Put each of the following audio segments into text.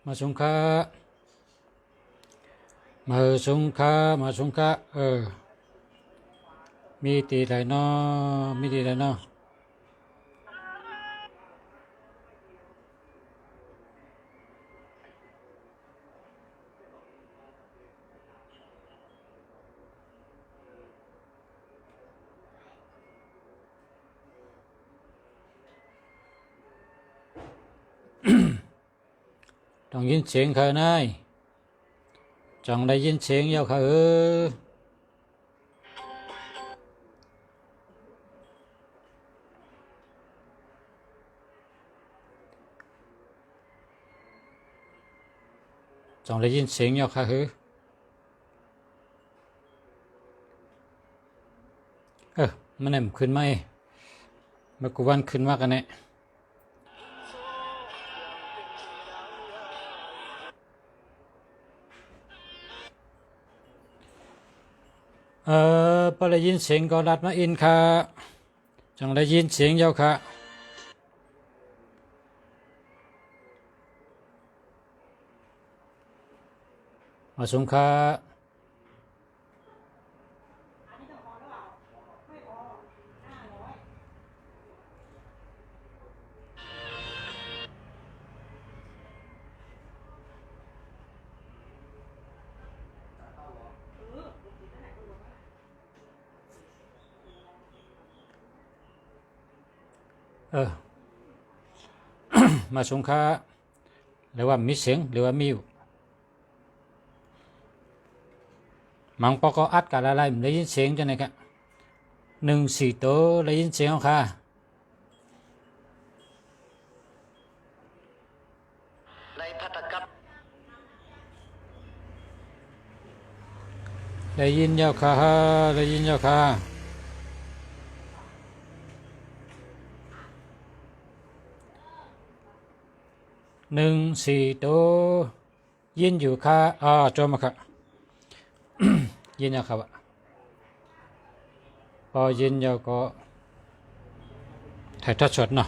มาสงค้ามาสงค้ามีตีไรเนาะมีตีไรเนาะต้องยินเสียงเขานายจังได้ยินเสียงเย้าเขาจังได้ยินเสียงเย้าเขามันเนี่ยขึ้นมาเมื่อกูวันขึ้นมากันเนี่ยพอได้ยินเสียงก็รัดมาอินค่ะจังได้ยินเสียงเย้าค่ะมาสงค้ามาสงค้าหรือว่ามีเสียงหรือว่ามีอยู่มังปอก็อัดกันอะไรได้ยินเสียงจังไหนกัน14ตัวได้ยินเสียงค่ะในพัตตกรรมได้ยินเจ้าค่ะได้ยินเจ้าค่ะ14ตัวยินอยู่ค่ะจอมาค่ะ ยินนะครับพอยินเจ้าก็ถ่ายทอดสดเนาะ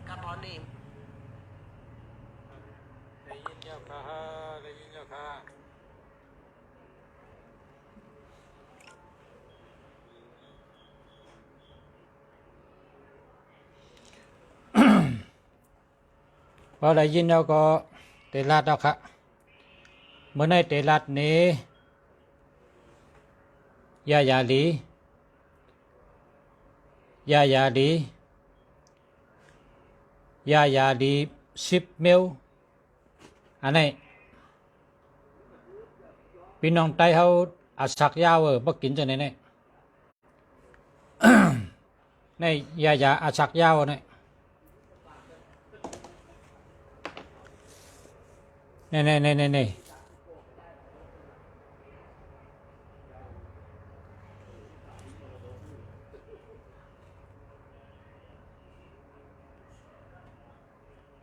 กับพอนี่ได้ยินเจ้าค่ะได้ยินเจ้าค่ะพอได้ยินแล้วก็เตลัดแล้วค่ะเมื่อในเตลัดนี้ยาลี10 เมลอันนี้พี่น้องไต้เขาอัดสักยาวบ่กินจังไหนเนี่ย ในยาอัดสักยาวเนี่ยนี่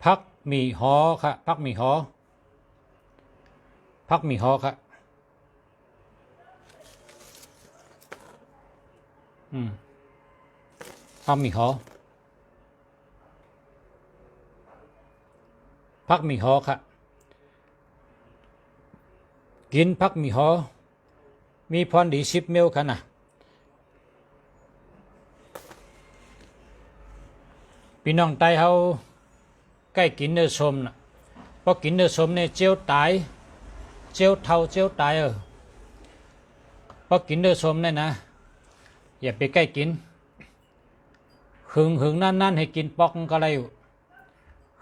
พักมีหอค่ะพักมีหอค่ะพักมีหอพักมีหอค่ะกินพักมีหอมีพรดี10 เมลค่ะนะพี่น้องไต้เขาใกล้กินเนื้อสมนะพอกินเนื้อสมเนี่ยเจียวตายเจียวเท่าเจียวตายพอกินเนื้อสมเนี่ยนะอย่าไปใกล้กินหึงนั่นให้กินปอกก็ไรอยู่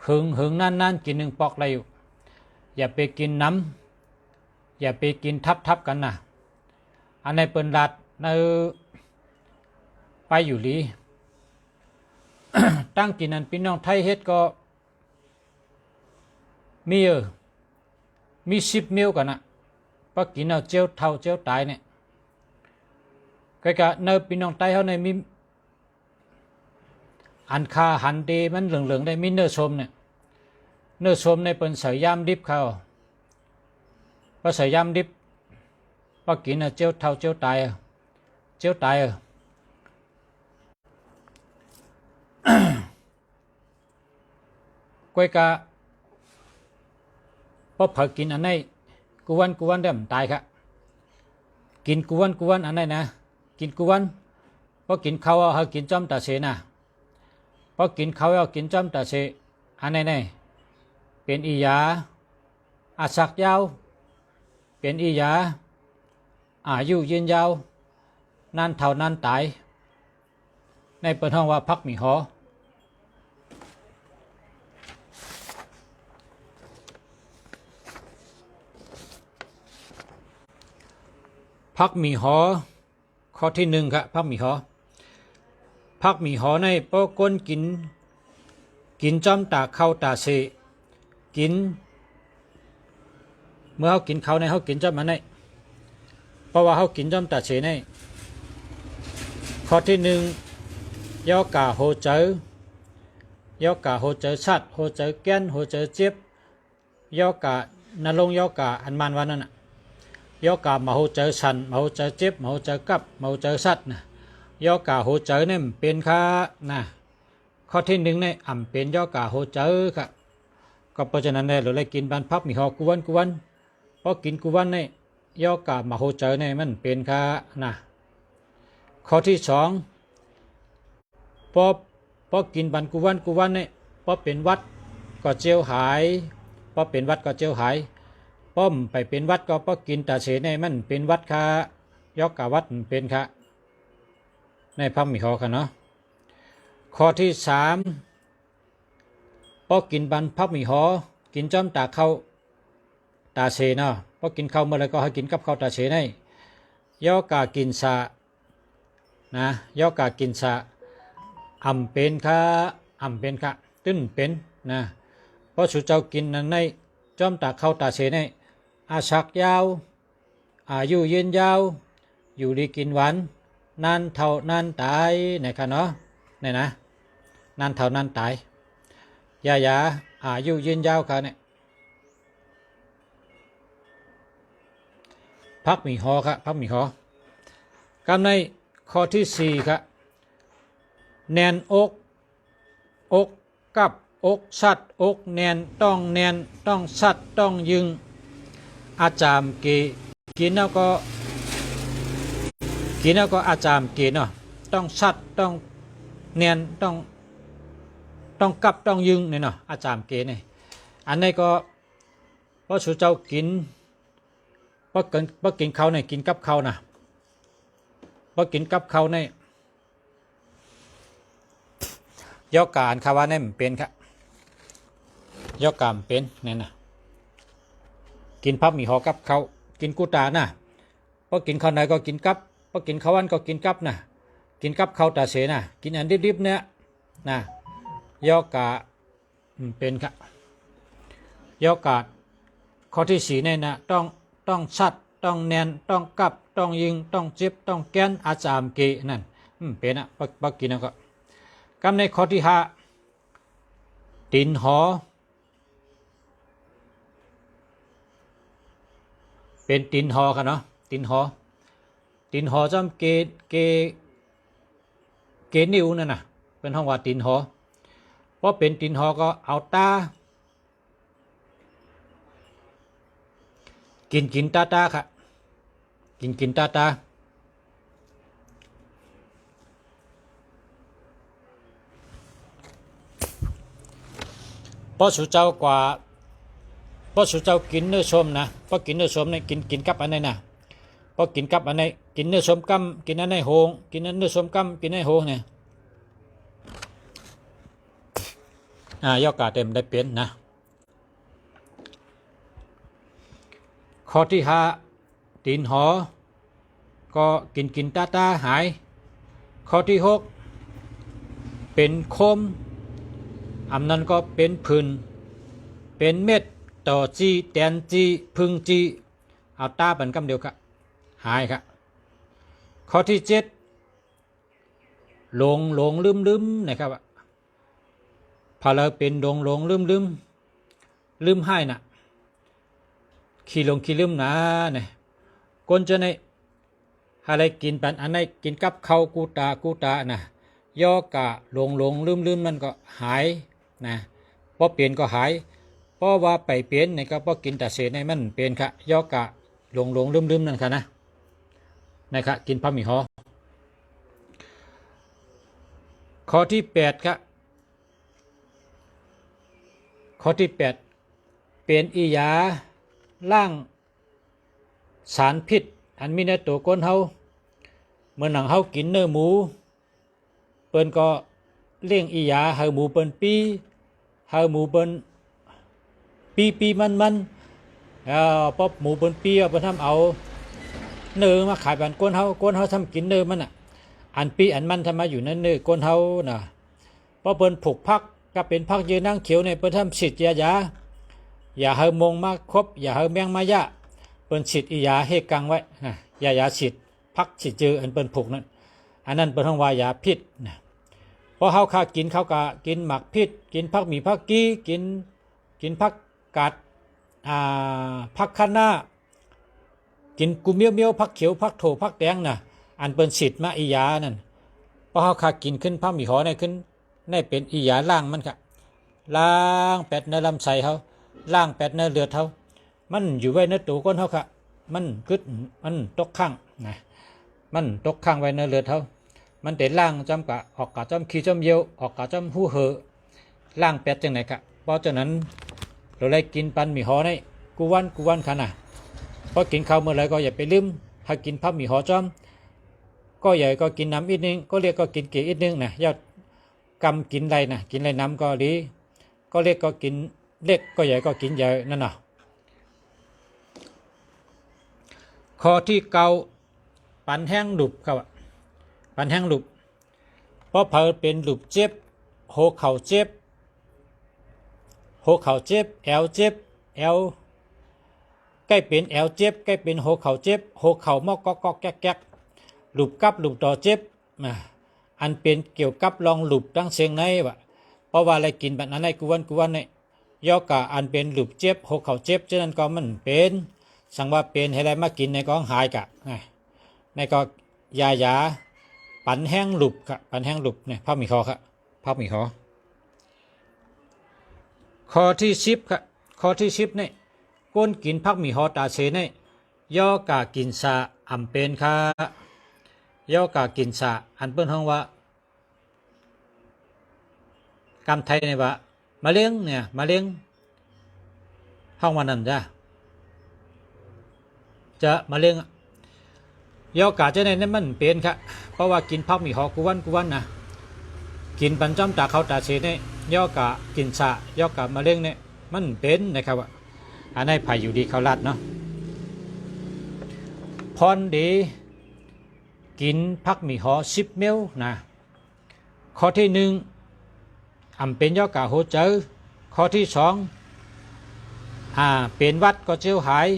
หึงนั่นกิน1 ปอกไรอยู่อย่าไปกินน้ำอย่าไปกินทับกันนะอันในเปิ่นรัดในไปอยู่ลี ตั้งกินนั้นพี่น้องไทยเฮ็ดก็มี10 เมลกันนะพอกินเอาเจียวเท่าเจียวตายเนี่ยก็ในพี่น้องไทยเขาในมีอันคาหันเดมันเหลืองได้มีเนื้อชมเนี่ยเนื้อชมในเป็นใส่ยามดิบเขาพอใส่ยามดิบพอกินเจียวเท่าเจียวตาย กวยกะพอเผกินอันไหนกวนเดิมตายครับกินกวนอันไหนนะกินกวนพอกินข้าวเอากินจอมตาเสนะพอกินข้าวเอากินจอมตาเสอันไหนเป็นอียาอาศักยาวเป็นอียาอายุยืนยาวนานเท่านานตายในเปิดห้องว่าพักมีหอพักมีหอข้อที่หนึ่งครับพักมีหอพักมีหอในปอก้นกินจอมตาเข้าตาเสกินเมื่อเขากินเขาในเขากินจอมมันในเพราะว่าเขากินจอมตาเสในข้อที่หนึ่งยอกาโหเจอยอกาโหเจอชัดโหเจอแก้นโหเจอเจ็บยอกานลงยอกาอันมันวันนั้นยอกามาโหเจอชันมาโหเจอเจ็บมาโหเจอกับมาโหเจอชัดนะยอกาโหเจอเนี่ยเป็นค่านะข้อที่หนึ่งในอ่ำเป็นยอกาโหเจอครับก็เพราะฉะนั้นเนี่ยเราเลยกินบันพับมีหอกวนเพราะกินกวนเนี่ยยอกามาโหเจอเนี่ยมันเป็นค่านะข้อที่สองพอกินบันกวนเนี่ยพอเป็นวัดก็เจียวหายพอเป็นวัดก็เจียวหายป้อมไปเป็นวัดก็พอกินตาเสในมันเป็นวัดค่ายอกกาวัดเป็นค่าในพับมีหอกันเนาะข้อที่สามพอกินบันพับมีหอกินจอมตาเข้าตาเสเนาะพอกินข้าวเมื่อไรก็ให้กินกับข้าวตาเสในยอกากินสะนะยอกากินสะอ่ำเป็นค่ะตึ้นเป็นนะเพราะสุเจ้ากินนั้นในจอมตาเข้าตาเสในอาศักยาวอายุยืนยาวอยู่ดีกินหวานนานเท่านานตายนะครับเนาะนี่นะนานเท่านานตายยาอายุยืนยาวค่ะเนี่ยพักมีหอครับพักมีหอกำในข้อที่สี่ครับแนนอกกับอกสัตว์อกแนนต้องสัตว์ต้องยึงอาจามเกกินแล้วก็อาจามเกเนาะต้องสัตว์ต้องแนนต้องกับต้องยึงเนี่ยเนาะอาจามเกเนี่ยอันนี้ก็เพราะสุเจ้ากินเพราะกินเขาเนี่ยกินกับเขานะเพราะกินกับเขาเนี่ยยอกการคาว่าเนี่ยมันเป็นครับยอกการเป็นเนี่ยนะกินพับมีหอกับเขากินกุตานะเพราะกินข้าวไหนก็กินกับเพราะกินข้าววันก็กินกับนะกินกับข้าวตาเสนะกินอันดิบๆเนี่ยนะยอกาเป็นครับยอกาข้อที่สี่เนี่ยนะต้องชัดต้องแนนต้องกับต้องยิงต้องเจ็บต้องแกนอาจามเกนั่นเป็นอ่ะปักกินแล้วก็กำในข้อที่ห้าตินหอเป็นตินหอครับเนาะตินหอจำเกนิ้วนั่นน่ะเป็นห้องว่าตินหอเพราะเป็นตินหอก็เอาตากินตาค่ะกินตาเพราะสุเจ้ากว่าเพราะสุเจ้ากินเนื้อชมนะเพราะกินเนื้อชมเนี่ยกินกับอันไหนนะเพราะกินกับอันไหนกินเนื้อชมกัมกินอันไหนโหงกินเนื้อชมกัมกินอันไหนโหงเนี่ยยอกาเต็มได้เป็นนะข้อที่ห้าตีนหอก็กินตาหายข้อที่หกเป็นคมอันนั้นก็เป็นผื่นเป็นเม็ดต่อจีแตนจีพึ่งจีเอาตาเป็นกำเดียวครับหายครับข้อที่เจ็ดหลงลืมนะครับพอเราเป็นหลงลืมให้นะขี้ลืมนะเนี่ยคนจะในอะไรกินปันอันไหนกินกับข้าวกูตานะยอกะหลงลืมมันก็หายนะ พอเปลี่ยนก็หายเพราะว่าไปเปลี่ยนในก็พอกินแต่เศษในมันเปลี่ยนค่ะย่อกะหลงลืมนั่นค่ะนะนะครับกินผักหมี่ฮ้อข้อที่8ครับข้อที่8เป็นอียาล่างสารพิษอันมีในตัวก้นเฮาเมื่อหนังเฮากินเนื้อหมูเปิ้นก็เลี้ยงอียาเฮาหมูเปิ้นเฮาหมูเปิ้นปีมันป๊อบหมูเปิ้นปีเอาไปทำเอาเนื้อมาขายบ้านก้นเฮาทำกินเนื้อมันอ่ะอันปีอันมันทำมาอยู่นั่นเนื้อก้นเฮาน่ะเพราะเปิ้นผูกพักก็เป็นพักยืนนั่งเขียวในเปิ้นทำฉีดยาอย่าเฮามงมาครบอย่าเฮาแมงมายะเปิ้นฉีดอียาให้กังไว้ยาฉีดพักฉีดเจออันเปิ้นผูกนั้นอันนั้นเปิ้นห้องว่ายาพิษนะพอเฮาข้ากินเขาก็กินหมักพิษกินผักหมี่ผักกี้กินผักกาดผักคะน้ากินกุเมียวผักเขียวผักโถผักแดงน่ะอันเปิ้นฉีดมาอียานั่นพอเฮาข้ากินขึ้นผักหมี่หอในขึ้นได้เป็นอียาล่างมันค่ะล้างแปดในลำไส้เฮาล่างแปดในเลือดเฮามันอยู่ไว้ในตัวก้นเฮาค่ะมันกึดมันตกข้างนะมันตกข้างไว้ในเลือดเฮามันเด็ดล่างจำกะออกกะจำขี้จำเยี่ยวออกกะจำหูเหอล่างแปดจังไหนค่ะเพราะฉะนั้นเราเลยกินปันหมี่หอในกูวันค่ะนะพอกินข้าวเมื่อไรก็อย่าไปลืมถ้ากินผักหมี่หอจอมก็ใหญ่ก็กินน้ำอีกนึงก็เรียกก็กินเกลืออีกนึงนะยอดกำกินไรนะกินไรน้ำก็ดีก็เล็กก็กินเล็กก็ใหญ่ก็กินใหญ่นั่นน่ะข้อที่เก้าปันแห้งหลุบครับปันแห้งหลุบเพราะเผอเป็นหลุบเจ็บโหเข่าเจ็บแอวเจ็บแอวใกล้เป็นแอวเจ็บใกล้เป็นโหเข่าเจ็บโหเข่ามอกก็แก๊กหลุบกับหลุบต่อเจ็บอันเป็นเกี่ยวกับลองหลุบตั้งเสียงในวะเพราะว่าอะไรกินแบบนั้นในกวนเนี่ยย่อกะอันเป็นหลุบเจ็บโหเข่าเจ็บฉะนั้นก็มันเป็นสั่งว่าเป็นให้ได้มากินในก็หายกะในก็ยาปันแห้งหลุบครับปันแห้งหลุบเนี่ยผักหมี่หอครับผักหมี่หอข้อที่10ครับข้อที่10เนี่ยก้นกินผักหมี่หอตาเสเนี่ยย่อกะกินซาอำเป็นค่ะย่อกะกินซาอันเปิ้นห้องว่ากำไทยเนี่ยว่ามะเร็งเนี่ยมะเร็งห้องวันนั้นจะมะเร็งย่อกะจะในนั้นมันเป็นค่ะเพราะว่ากินผักหมี่หอกูวันนะกินปันจ้อมตาเขาตาเสเนี่ยย่อกะกินซาย่อกะมะเร็งเนี่ยมันเป็นนะครับว่าอันนี้ไผ่อยู่ดีเขาลัดเนาะพรดีกินผักหมี่หอ10 เมลนะข้อที่1เป็นย่อกะโหเจอข้อที่2เป็นวัดก็เจียวหาย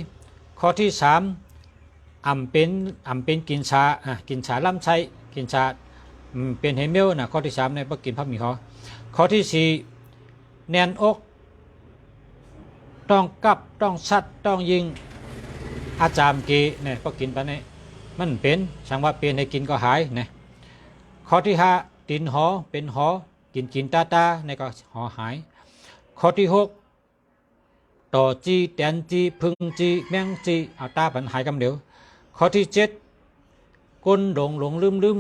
ข้อที่3เป็นกินชาลำไส้กินชาเป็นเฮเมลนะข้อที่3เนี่ยพอกินผักหมี่หอข้อที่4แน่นอกต้องกับต้องชัดต้องยิงอาจารย์กีเนี่ยพอกินไปเนี่ยมันเป็นช่างว่าเป็นให้กินก็หายนะข้อที่5ตินหอเป็นหอกินตาในก็หอหายข้อที่6ต่อจีแตนจีพึ่งจีแมงจีเอาตาผันหายกำเดียวข้อที่7ก้นหลงลืม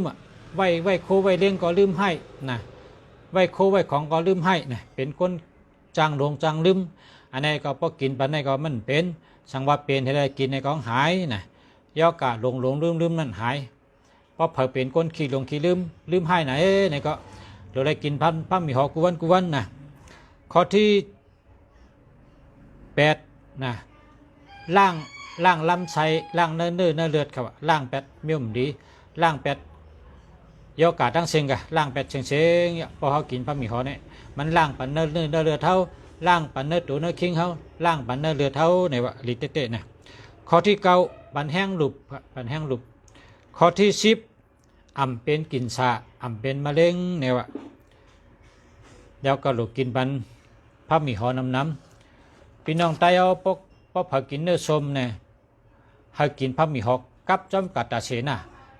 ไว้โคไว้เลี้ยงก็ลืมให้นะไว้โคไว้ของก็ลืมให้นะเป็นก้นจางลืมอันนี้ก็พอกินไปในก็มันเป็นสังว่าเป็นให้ได้กินในก็หายนะย่อกะหลงลืมนั่นหายเพราะเผอเป็นก้นขี้ลืมให้ไหนในก็เราได้กินผักหมี่หอกูวันนะข้อที่8นะล่างลำไส้ล่างเนื้อเลือดครับล่าง8เมี่ยมดีล่าง8ย่อกะตั้งเชิงกะล่าง8เชิงพอเขากินผักหมี่หอเนี่ยมันล่างปันเนื้อเลือดเท่าล่างปันเนื้อตัวเนื้อคิงเขาล่างปันเนื้อเลือดเท่าในว่าลิเตะนะข้อที่9ปันแห้งหลุบข้อที่10เป็นกินชาเป็นมะเร็งเนี่ยว่าแล้วก็หลุกกินปันผักหมี่หอน้ำพี่น้องไตเอาพอผักกินเนื้อส้มเนี่ยให้กินผักหมี่หอกับจ้อมกัดตาเสน่ะ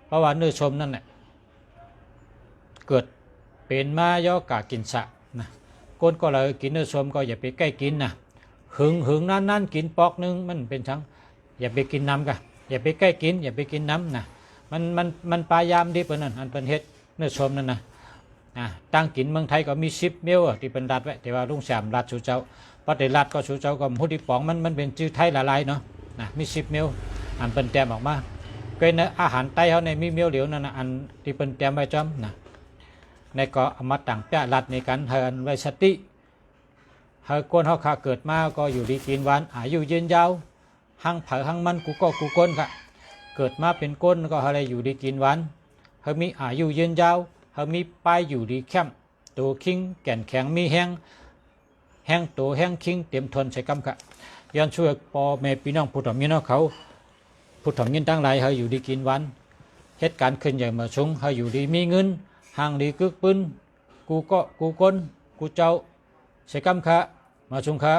เพราะว่าเนื้อส้มนั่นแหละเกิดเป็นมาย่อกะกินชานะ ก้นก็เลยกินเนื้อส้มก็อย่าไปใกล้กินนะหึงนั่นกินปอกนึงมันเป็นทั้งอย่าไปกินน้ำกะอย่าไปใกล้กินอย่าไปกินน้ำนะมันปลายามดีเปิ้นนั่นอันเป็นเฮ็ดเนื้อส้มนั่นนะตั้งกินเมืองไทยก็มี10 เมลที่เป็นรัดไว้แต่ว่าลุงแซมรัดสู่เจ้าพอได้รัดก็สู่เจ้าก็หูที่ป๋องมันเป็นชื่อไทยละลายเนาะมี10 เมลอันเป็นแต้มออกมาเป็นอาหารไต้เขาในมีเมลเหลียวนั่นนะอันที่เป็นแต้มไว้จอมนะในก็เอามาตั้งแปะรัดในการเฮินไว้สติเฮาก้นเฮาขาเกิดมาก็อยู่ดีกินหวานอายุยืนยาวหั่งเผอหั่งมันกูก้นค่ะเกิดมาเป็นก้นก็อะไรอยู่ดีกินหวานเฮามีอายุยืนยาวเฮามีป้ายอยู่ดีเข้มตัวคิงแก่นแข็งมีแห้งตัวแห้งคิงเตรียมทนใช้กำค่ะย้อนช่วยพ่อแม่พี่น้องผู้ถ่อมยินเขาผู้ถ่อมยินตั้งหลายเฮาอยู่ดีกินหวานเหตุการณ์ขึ้นอย่างมาชงเฮาอยู่ดีมีเงินห่างดีกึกปืนกูก้นกูเจ้าใช้กำค่ะมาชงค่ะ